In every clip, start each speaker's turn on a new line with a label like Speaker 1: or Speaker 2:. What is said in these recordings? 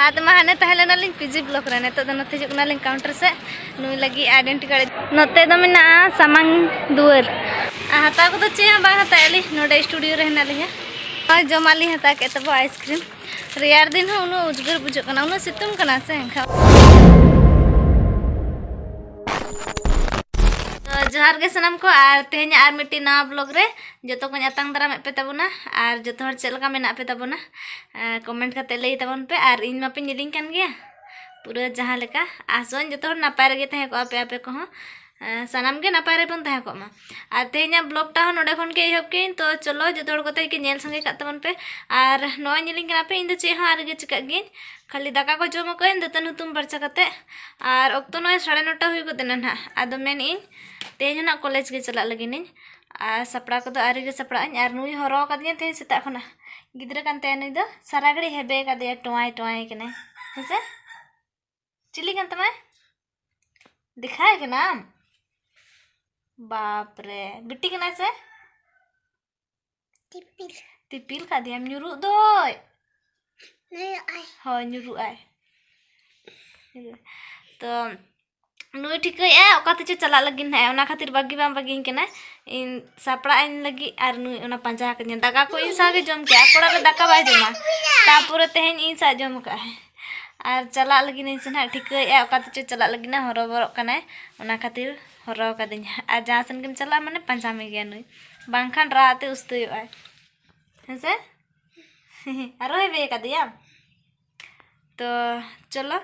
Speaker 1: ला तो हाने तहलेना लिंग पीजी ब्लॉक रे नेतो नते जुकना लिंग काउंटर से नुई लगी आइडेंटिटी कार्ड नते दो मेना सामांग दुआर हाता को तो चे बा हताली नोडे स्टूडियो रे हेना लिया आ जमाली हता के तब आइसक्रीम रेयार दिन हो उनो उजगर बुझो कना उनो सितुम कना से खा जोहार के सनम को आर तेहन आर मिट्टी ना ब्लॉग रे जो को अतंग दाराम पे तबना आर जो हर चलका मेना पे तबना कमेंट करते लई तबन पे आर इन मापे निलिंग कान गया पूरा जहाँ लेका आसोन जो हर नापाय रे तहे को आपे आपे को सानाम के नापाय रे बन तहे को मा आर तेहन ब्लॉग टा नोडे खन के एहब के तो चलो जो हर कोते के नेल संगे का तबन पे आर नोय निलिंग काना पे इन दो चे हां आर गे चिका गे खाली दाका को जम को दतन हुतुम बरचा कते आर ऑक्तो नय 9:30 हुई को देना ना आदो मेन इन तेज ना कॉलेज के चला लगिन आर सपड़ा को आरी के सपड़ा आर नुई हरो कदिया ते सेता खना गिद्रा कानते नुई दो सारा घड़ी हेबे कदिया टोय टोय कने हेसे चिली कान तमा दिखाए के नाम बाप रे बिट्टी कना से टिपिल टिपिल का दिया न्युरु दोय नहीं आय हो न्युरु आय तो नुई ठीक है ओकाते चला लगिन है ओना खातिर बागी बाम बागी केना इन सापड़ा इन लगी आर नुई ओना पंजा के दाका को इन सागे जम के कोड़ा रे दाका बाय जमा तापुरे तेहन इन सा जम का है आर चला लगिन इन सना ठीक है ओकाते चला लगिन हरो बरो कना ओना खातिर हरो कदिन आर जहां सन केम चला माने पंजा में गया नुई बांखान राते उस्तय आय हेसे आरो हेबे कदिया तो चलो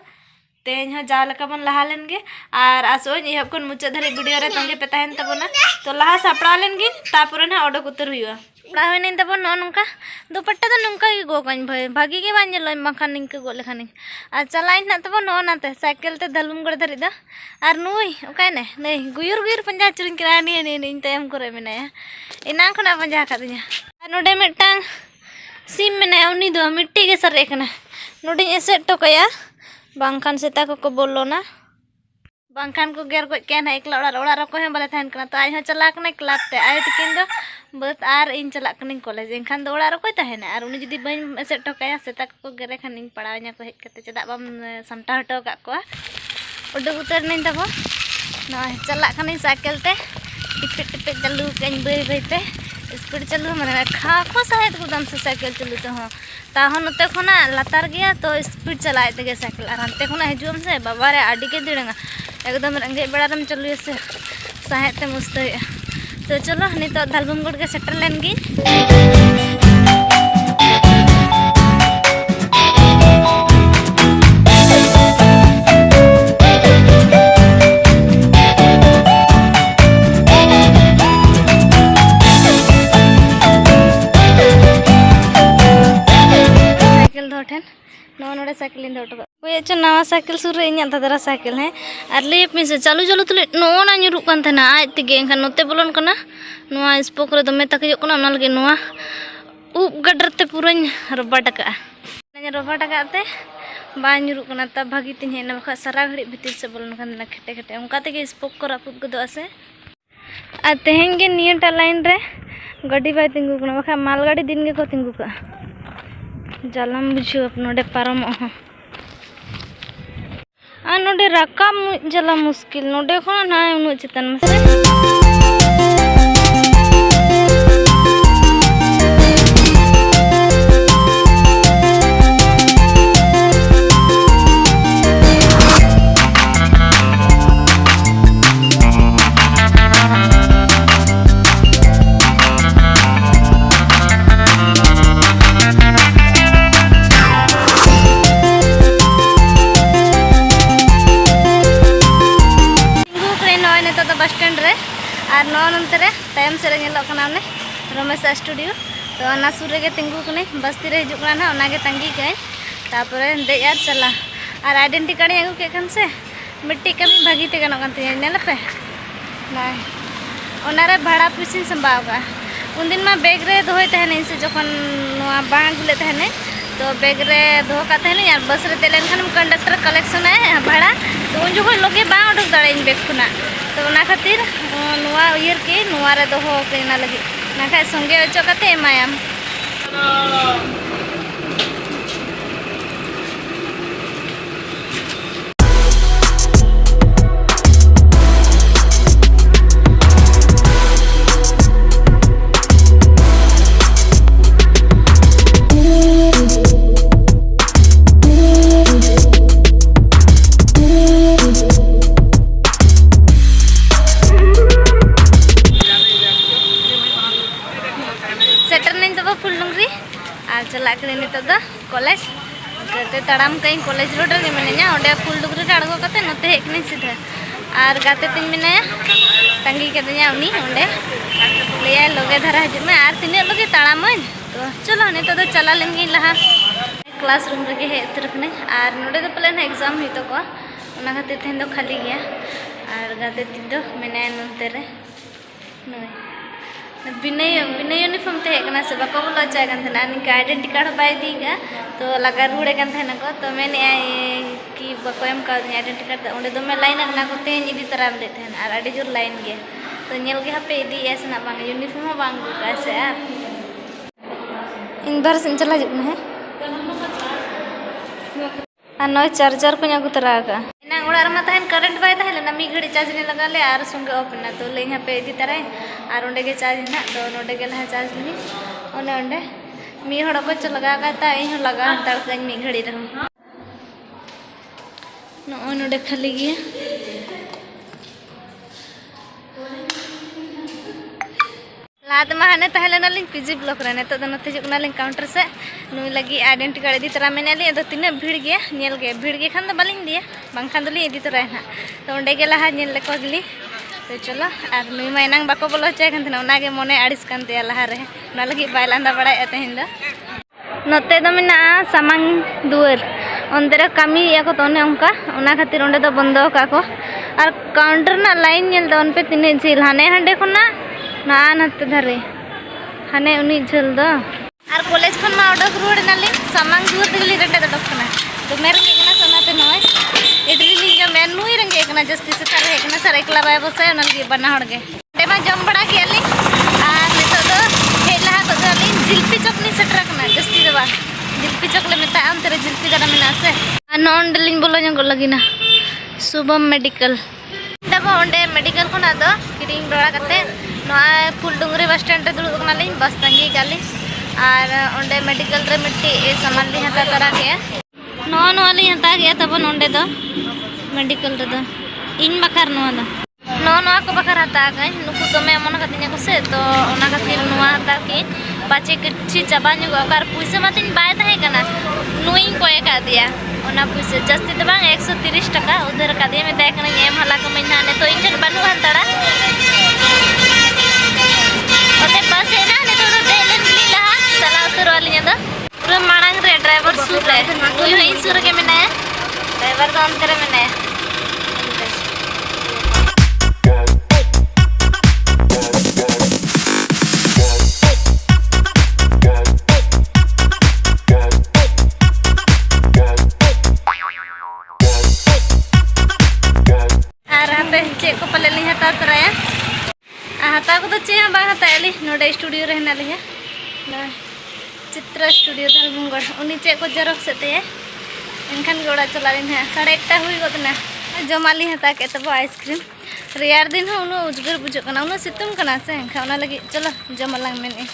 Speaker 1: तेज जा लका बन लहा लेन गे आर आसोन एहब खन मुचाद धरे वीडियो रे तंगे पे तहन तबना तो लहा सापड़ा लेन गे तापर ना ओडक उतर हुआ पड़ा होइन तबन न नंका दुपट्टा तो नंका गे गो कन भाई भागी गे बान जलो बखान निंक गो लेखान आर चलाइन ना तबन न नाते साइकिल ते दलुमगड़ धरि दा आर नुई ओकाय ने नै गुयुर गुयुर पंजा चुरिन करा नि नि तयम करे मेनाया इना खना पंजा कादिया आर नोडे मिटांग सिम मेनाया उनी दो मिट्टी गे सरे कना नोडे एसेट टोकया बांखान सेता को बोलो ना बांखान को गेर गज के ना एकला ओड़ा रको हे बाले थान कना तो आज ह चला कना क्लास ते आय तकिन दो बस आर इन चला कनी कॉलेज एनखान दो ओड़ा रको तहेना आर उनी जदी बन एसेट टोकया सेता को गेरे खान इन पड़ाव냐 को हेज कते चदा बाम सामटा हटो का को उडुक उतर नइन तबो ना चला कनी साइकिल ते टिपे टिपे चलू कन बई बई ते स्पीड चलू माने खा को सहायत गुदाम से साइकिल चलू तो हां ताहो नते खना लातार गया तो स्पीड चलाए ते साइकिल आर हंते खना हजुम से बाबा रे आडी के दिड़ंगा एकदम रंगे बेड़ारम चलू से सहायत ते मस्त तो चलो नितो दालबुमगढ़ के सेटल लेन गी नोड़े साइकिल कोई अच्छा नवा साइकिल सुर इन दादा साइकिल है और ले पे चालू चालू तुले नोना नुरुक कान थना आज तेगे एनखान नोते बोलन कना नोआ स्पोक रे दमे तक कना ओना लगे नोआ उब गडरते पूरा रबा टका रबा टका ते बा नुरुक कना तब भागी तिन हेना बखा सारा घड़ी भीतर से बोलन कान ना खटे खटे उनका तेगे स्पोक को रापुद गदो आसे आ तेहेन गे नियटा लाइन रे गाड़ी बाय तिंगु कना बखा माल गाड़ी दिन गे को तिंगु का जालम बुझो नोडे पारम आ नोडे राका जला मुश्किल नोडे खना ना उनु चेतन मसे बस स्टैंड रे और नो नंतर तायम से ने रमेश स्टूडियो तो ना सुर रे तिंगू कने बस्ती रे हजु ना ओना गे तंगी के तापर दे यार चला और आइडेंटिटी कार्ड अगू के कन से मिट्टी कमी भागी ते गनो कन ते नेल पे ना ओना रे भाड़ा पिसिन संभाव का उन दिन मा बैग रे दोय तहने से जखन नोआ बांग गुले तहने तो बैग रे दो का तहने यार बस रे तेलेन खान कंडक्टर कलेक्शन है भाड़ा तो उन जो लोगे बा उडक दाड़े इन बैग खुना तो ना खातिर नोआ उयर के नोआ रे दोहो के ना लगी ना खा संगे ओचो कते एमायाम करी नितो द कॉलेज ते तड़ाम कई कॉलेज रोड रे मिनाया ओंडे फुल डुगरी रे अड़गो कते नते हेकनी सीधा और गाते तीन मिनाया तंगी कदिया उनी ओंडे लेया लगे धरा हजू में और तीन लगे तड़ाम तो चलो नितो द चला लेंगे लहा क्लासरूम रे हे तरफने और नोडे द प्लान एग्जाम हुई तो को ओना खातिर तेन दो खाली गया और गाते तीन दो मिनाया नते रे बिना यूनिफॉर्म ते हेकना से बाको बोलो चाय गंधना निका आइडेंटिटी कार्ड बाय दीगा तो लगा रूड़े गंधना को तो मैंने कि बाको एम का आइडेंटिटी कार्ड ओंडे दो में लाइन ना को ते इदी तरह ले थे और आडी जोर लाइन गे तो नेल गे हपे इदी ऐसे ना बांग यूनिफॉर्म बांग कैसे यार इन बार से चला जुना है और नय चार्जर को अगू तरा का ना ओड़ा रमा तहन करंट बाय तहले ना मी घड़ी चार्ज ने लगा ले और संगे ऑफ ना तो ले यहाँ पे इदी तरह और ओंडे के चार्ज ना तो नोडे के लहा चार्ज ली ओने ओंडे मी हड़ को च लगा का इन लगा हताड़ कहीं मी घड़ी रहूँ नोडे खाली गया लाद में हाने तहले नाली पीजी ब्लॉक रे तो नते जुकना लिंग काउंटर से नुई लगी आइडेंटिटी कार्ड इदी तरह मेने ली तो तीन भीड़ गया नेल गे भीड़ गे खान बालिंग दिया बांखान दली इदी तरह ना तो ओंडे गे लहा नेल लेको गली तो चलो और नुई मा एनांग बाको बोलो चाय कान ओना गे मने आड़िस कान ते लहा रे ना लगी बाय लांदा बड़ाय तेहिन दो नते दो मेना सामांग दुआर अंदर कमी या को तोने उनका ओना खातिर ओंडे दो बंदो का को और काउंटर ना लाइन नेल दो उन पे तीन झील हाने हंडे खुना ना नते धरे हाने उनी झल दो और कॉलेज खन मा ओडक रोड नाली सामांग दुआर दिली रेंडे दडकना तो मेरे केना सोनाते नय इडली ली जो मैं नुई रंगे केना जस्ती से तारे केना सर एकला बाय बसे नलगी बना हड़गे देमा जम बड़ा केली और नितो दो हेला को दली जिलपी चटनी सेटरकना जस्ती दबा जिलपी चकले मेता अंतरे जिलपी गरा मेना से नॉन डलिंग बोलो जंगो लगिना शुभम मेडिकल दबा ओंडे मेडिकल कोना दो किरिंग बड़ा कते फुल डुंगरी बस स्टैंड रे दुड़ुब कना लिंग बस तंगी गाली और ओंडे मेडिकल रे मिट्टी ए सामान ली हता तरा के नो ली हता गया तब ओंडे दो मेडिकल रे दो इन बकर नो को बकर हता गई नुकु तो मैं मन कतिnya को से तो ओना खातिर नुआ हता की पाचे किछि चाबा नु अगर पैसा मतिन बाय थाहे कना नुई को एका दिया ओना पैसा जस्ती तो बांग 130 टका उधर का दिया मैं तय कना एम हला को महीना ने तो इंजन बनु हतड़ा ओते बस है ना ने तो देलन ली लहा चला उतर वाली दा पूरा मांग रे ड्राइवर सुर रे तू ही सुर के में ने ड्राइवर तो अंतर में ने चे को पले ली हता तरया हता को तो चे बा हता ली नोडे स्टूडियो रहना ली चित्र स्टूडियो धलमुंगड़ उनी चे को जेरॉक्स ते एनखान गोड़ा चला लिन है 1:30 हुई गतना जमा ली हता के तब आइसक्रीम रेयार दिन हो उनो उजगर बुझो कना उनो सितुम कना से खाना लगी चलो जमा लंग मेने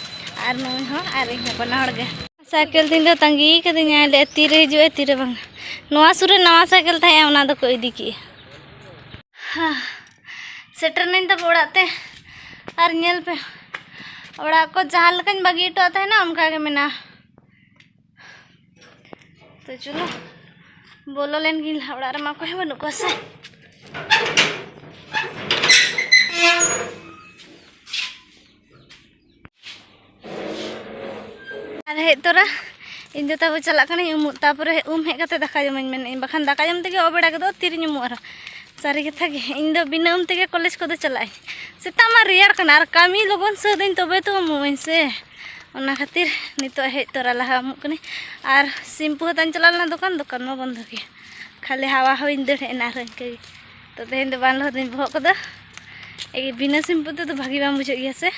Speaker 1: आर नु हो आर इ बना हड़गे साइकिल दिन दो तंगी कदिया ले तीरे हिजुए तीरे बंग नवा सुरे नवा साइकिल था ओना दो को इदी की सेटर नहीं तब उड़ाते और नेल पे उड़ा को जहाँ लकन बगीट होता है ना उनका के मेना तो चलो बोलो लेन गिल उड़ा रमा को है बनु को से अरे तोरा इन जो तब चला कने तापर हे कते दाका जम मेन बखान दाका जम तेगे ओबेड़ा के दो तिरि नुमु आर सारी कथा के इन दो बिना तेगे कॉलेज को दो चलाय सेता मा रियार कना आर कामी लगन से दिन तबे तो मुइन से ओना खातिर नितो हे तोरा लहा मु कने आर सिम्पू हतन चलालना दुकान मा बंद के खाली हवा होइन दे ना रंके तो तेन दो बान लो दिन बह को दो ए बिना सिम्पू तो भागी बाम बुझे गया से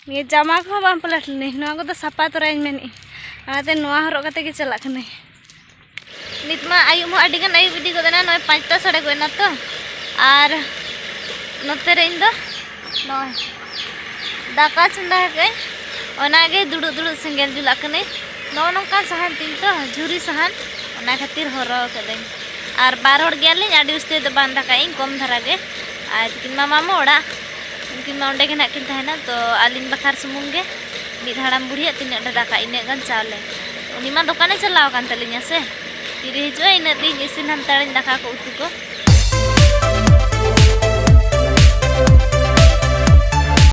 Speaker 1: ये जामा को बाम पलट ने नवा को तो सपा तोराइन मेनी आते नवा हरो कते के चला कने नितमा आयु मो अडिगन आयु विधि को देना नय 5टा साढ़े को ना तो आर नते रे इन दो नय दाका चंदा के ओना गे दुडु दुडु सेंगेल जुला कने नो नोका सहान तीन तो झुरी सहान ओना खातिर हरो कदे आर बार हड़ गेली आडी उस्ते तो बांधा काई कम धरा गे आज किन मामा मोड़ा उनकिन मा ओंडे के ना किन थाना तो आलिन बखार सुमुंगे मिद हाड़ाम बुढ़िया तीन दाका इने गन चावले उनी मा दुकाने चलाव कान तलिnya से तीरे हिजुआ इन दी इसिन हंताड़िन दाका को उतु को